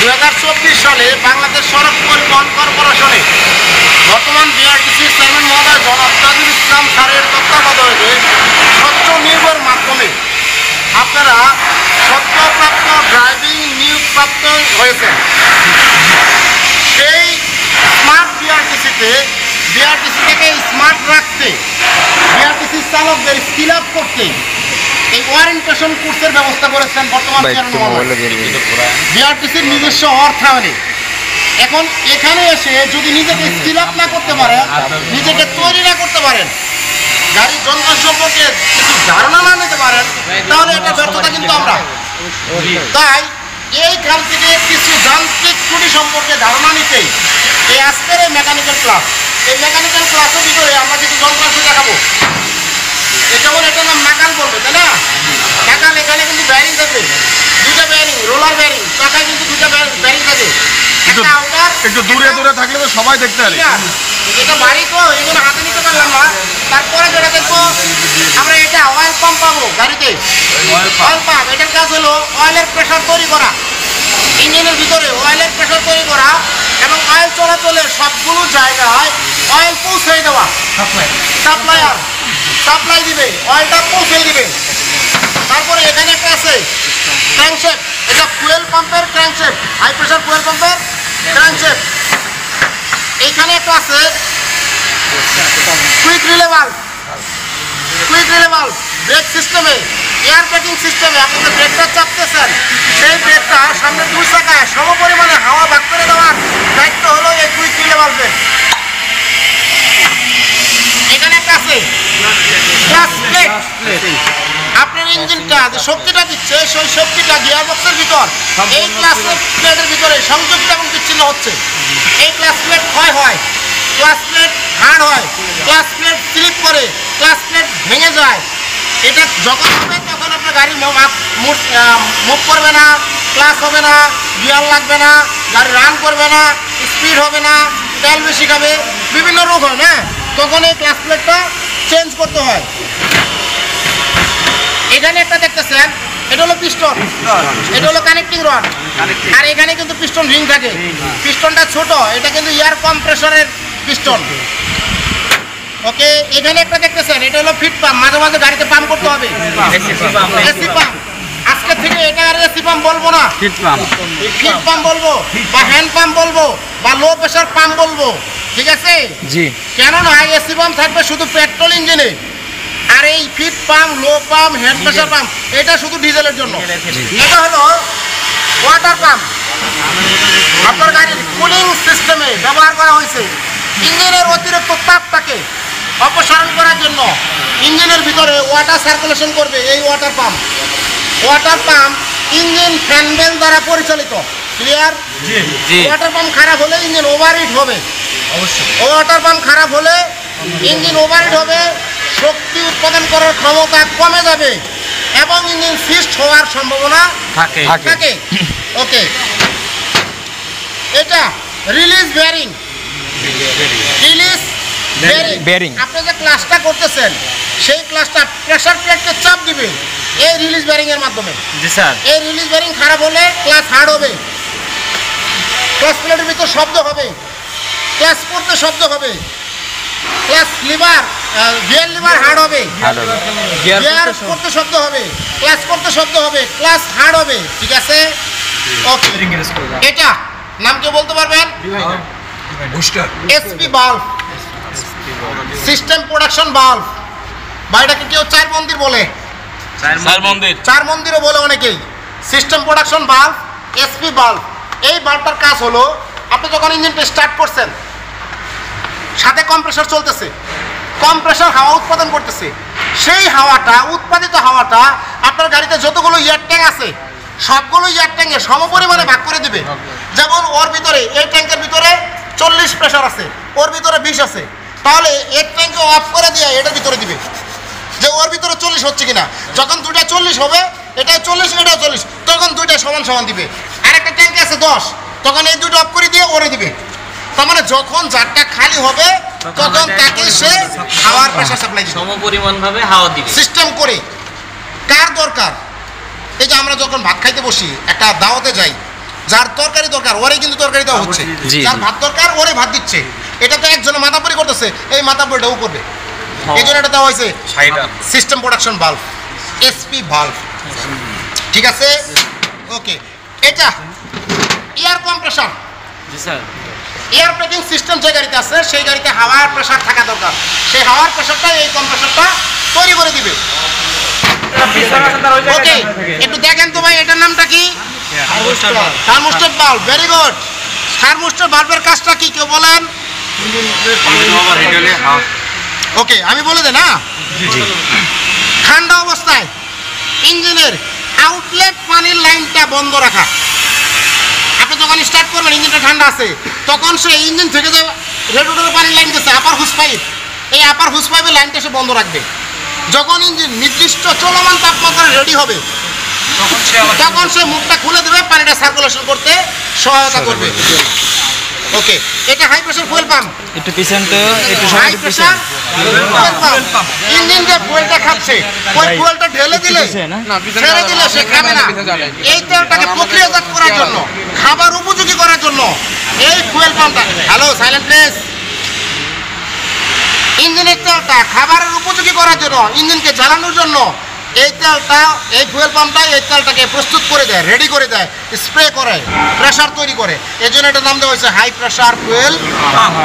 2024 সালে বাংলাদেশ সড়ক পরিবহন কর্পোরেশনে বর্তমান বিআরটিসির চেয়ারম্যান মহোদয় জনাব তাজুল ইসলাম স্যারের তত্ত্বাবধানে স্বচ্ছ নিয়োগের মাধ্যমে আপনারা সদ্যপ্রাপ্ত ড্রাইভিং নিয়োগপ্রাপ্ত হয়েছেন। সেই স্মার্ট বিআরটিসি থেকে স্মার্ট রাখতে বিআরটিসি চালকদের স্কিল আপ করতে এই ওয়ারেন্টেশন কোর্সের ব্যবস্থা করেছেন বর্তমান বিআরটিসির নিজস্ব অর্থায়নে। এখন এখানে এসে যদি নিজেকে স্কিল আপ না করতে পারেন, নিজেকে তৈরি না করতে পারেন, গাড়ির যন্ত্র সম্পর্কে কিছু ধারণা না নিতে পারেন, তাহলে এটা ব্যর্থতা কিন্তু আমরা। তাই এইখান থেকে কিছু যান্ত্রিক ত্রুটি সম্পর্কে ধারণা নিতেই এই আজকের এই মেকানিক্যাল ক্লাস, এই মেকানিক্যাল ক্লাসের ভিতরে আমরা কিছু যন্ত্রাংশ দেখাবো। এটা বলে এটার নাম নাকাল বলবে, তাই না? নাকাল এখানে কিন্তু ব্যারিং থাকে, দুইটা ব্যারিং, রোলার ব্যারিং, চাকায় কিন্তু দুইটা ব্যারিং থাকে। একটু দূরে দূরে থাকলে তো সবাই দেখতে পারে। এটা বাড়ি তো এই জন্য হাতে নিতে পারলাম না। তারপরে যেটা দেখবো আমরা, এটা অয়েল পাম্প পাবো গাড়িতে। অয়েল পাম্প, এটার কাজ হলো অয়েলের প্রেশার তৈরি করা, ইঞ্জিনের ভিতরে অয়েলের প্রেশার তৈরি করা এবং অয়েল চলাচলের সবগুলো জায়গায় অয়েল পৌঁছে দেওয়া। সাপ্লাই দিবে, অয়েলটা পৌঁছে দিবে। তারপরে এখানে একটা আছে ক্র্যাঙ্কশ্যাফট, এটা ফুয়েল পাম্পের ক্র্যাঙ্কশ্যাফট, হাই প্রেশার ফুয়েল পাম্পের ক্র্যাঙ্কশ্যাফট। এইখানে একটা আছে কুইক রিলে ভালভ, ব্রেক সিস্টেমে, এয়ার ব্রেকিং সিস্টেমে আপনাদের ব্রেকটা চাপতেছেন, সেই ব্রেকটা সামনে দুই চাকায় সম পরিমাণে হাওয়া ভাগ করে দেওয়ার দায়িত্ব হলো এই কুইক রিলে ভালভের। এখানে একটা আছে ক্লাচ প্লেট, আপনার ইঞ্জিনটা যে শক্তিটা দিচ্ছে সেই শক্তিটা গিয়ার বক্সের ভিতর এই ক্লাচ প্লেটের ভিতরে সংযুক্ত এবং বিচ্ছিন্ন হচ্ছে। এই ক্লাচ প্লেট ক্ষয় হয়, ক্লাচ প্লেট হার্ড হয়, ক্লাচ প্লেট স্লিপ করে, ক্লাচ প্লেট ভেঙে যায়। এটা যখন হবে তখন আপনার গাড়ি মুভ করবে না, ক্লাচ হবে না, গিয়ার লাগবে না, গাড়ি রান করবে না, স্পিড হবে না, তেল বেশি খাবে, বিভিন্ন রোগ হয় না, তখন এই ক্লাচ প্লেটটা চেঞ্জ করতে হয়। এখানে একটা দেখতেছেন, এটা হলো পিস্টন, এটা হলো কানেক্টিং রড, আর এখানে কিন্তু পিস্টন রিং থাকে। পিস্টনটা ছোট, এটা কিন্তু এয়ার কম্প্রেসরের পিস্টন। ওকে, এখানে একটা দেখতেছেন, এটা হলো ফিট পাম্প, মাঝে মাঝে গাড়িতে পাম্প করতে হবে, এসি পাম্প। আজকে থেকে এটা আর এসি পাম্প বলবো না, ফিট পাম্প বলবো, বা হ্যান্ড পাম্প বলবো, বা লো প্রেশার পাম্প বলবো, ঠিক আছে? জি। কেননা এসি পাম্প থাকবে শুধু পেট্রোল ইঞ্জিনে, আর এই ফিট পাম্প, লো পাম্প, হ্যান্ড প্রেশার পাম্প এটা শুধু ডিজেলের জন্য। এটা হলো ওয়াটার পাম্প, আপনার গাড়ির কুলিং সিস্টেমে ব্যবহার করা হয়েছে। ইঞ্জিনের অতিরিক্ত তাপটাকে অপসারণ করার জন্য ইঞ্জিনের ভিতরে ওয়াটার সার্কুলেশন করবে এই water pump. Water pump engine fan belt দ্বারা পরিচালিত, ক্লিয়ার? ওয়াটার পাম্প খারাপ হলে ইঞ্জিন ওভারহিট হবে, অবশ্যই। ওয়াটার পাম্প খারাপ হলে ইঞ্জিন ওভারহিট হবে, শক্তি উৎপাদন করার ক্ষমতা কমে যাবে এবং ইঞ্জিন ফিস্ট হওয়ার সম্ভাবনা থাকে। ওকে, এটা রিলিজ বেয়ারিং, আপনি যে ক্লাসটা করতেছেন সেই ক্লাসটা প্রেসার প্লেটকে চাপ দিবে এই রিলিজ বেয়ারিং এর মাধ্যমে। জি স্যার। এই রিলিজ বেয়ারিং খারাপ হলে ক্লাস হার্ড হবে, ক্লাস প্লেটের ভিতর শব্দ হবে, ক্লাস করতে শব্দ হবে, class liver gear liver hard হবে, গিয়ার করতে শব্দ হবে, ক্লাস করতে শব্দ হবে, ক্লাস হার্ড হবে, ঠিক আছে? ওকে, এটা নাম কি বলতে পারবেন? SP bulb, system production bulb, বা এটাকে কেউ চার মন্দির বলে, চার মন্দিরও বলে অনেকেই। System production bulb, SP bulb. এই বাল্বটার কাজ হলো, আপনি যখন ইঞ্জিনটা স্টার্ট করছেন, সাথে কম্প্রেসার চলতেছে, কম্প্রেসার হাওয়া উৎপাদন করতেছে, সেই হাওয়াটা, উৎপাদিত হাওয়াটা আপনার গাড়িতে যতগুলো এয়ার ট্যাঙ্ক আছে সবগুলো এয়ার ট্যাঙ্কে সম পরিমাণে ভাগ করে দিবে। যেমন ওর ভিতরে, এই ট্যাঙ্কের ভিতরে 40 প্রেশার আছে, ওর ভিতরে 20 আছে, তাহলে এক ট্যাঙ্কে অফ করে দিয়ে এটার ভিতরে দিবে যে ওর ভিতরে 40 হচ্ছে কিনা। যখন দুইটা 40 হবে, এটা 40, এটাও 40, তখন দুইটা সমান সমান দিবে। আর একটা ট্যাঙ্কে আছে 10, তখন এই দুটো অফ করে দিয়ে ওরে দিবে। তার মানে যখন জারটা খালি হবে তখন তাকে সে হাওয়ার প্রেসার সাপ্লাই দিবে, সমপরিমাণভাবে হাওয়া দিবে সিস্টেম করে। কার দরকার? এই যে আমরা যখন ভাত খাইতে বসি, একটা দাওয়াতে যাই, যার তরকারি দরকার ওরে কিন্তু তরকারি দেওয়া হচ্ছে, যার ভাত দরকার ওরে ভাত দিচ্ছে। এটা তো একজনের মাথাপরি করতেছে, এই মাথাপরিটাও করবে, এই জন্য এটা দেওয়া হয়েছে system production valve, SP valve. ঠিক আছে, ওকে। এটা air compressor, air braking system যে গাড়িতে আছে সেই গাড়িতে হাওয়ার প্রেসার থাকা দরকার, সেই হাওয়ার প্রেসারটা এই কম্প্রেসারটা তৈরি করে দিবে। ওকে, একটু দেখেন তো ভাই এটার নামটা কি? Thermostat valve. Very good. Thermostat ভালভের কাজটা কি কেউ বলেন? ওকে, আমি বলে দেন। না, ঠান্ডা অবস্থায় ইঞ্জিনের আউটলেট পানির লাইনটা বন্ধ রাখা। আপনি যখন স্টার্ট করবেন ইঞ্জিনটা ঠান্ডা আছে, তখন সে ইঞ্জিন থেকে যে রেডিয়েটরের পানির লাইন গেছে আপার হুস পাইপ, এই আপার হুস পাইপের লাইনটা সে বন্ধ রাখবে। যখন ইঞ্জিন নির্দিষ্ট চলমান তাপমাত্রায় রেডি হবে তখন সে মুখটা খুলে দেবে, পানিটা সার্কুলেশন করতে সহায়তা করবে। ওকে, এটা হাই প্রেসার ফুয়েল পাম্প। একটু পিছন তো, একটু high pressure fuel pump. Engine যে ফুয়েলটা খাচ্ছে ওই ফুয়েলটা ঢেলে দিলে ছেড়ে দিলে সে খাবে না। এই তেলটাকে প্রক্রিয়াজাত করার জন্য, খাবার উপযোগী করার জন্য এই ফুয়েল পাম্পটা, হ্যালো সাইলেন্ট প্লিজ, ইঞ্জিনের তেলটা খাবারের উপযোগী করার জন্য, ইঞ্জিনকে জ্বালানোর জন্য এই তেলটা, এই ফুয়েল পাম্পটা এই তেলটাকে প্রস্তুত করে দেয়, রেডি করে দেয়, স্প্রে করে, প্রেসার তৈরি করে। এই জন্য এটার নাম দেওয়া হয়েছে হাই প্রেসার ফুয়েল পাম্প।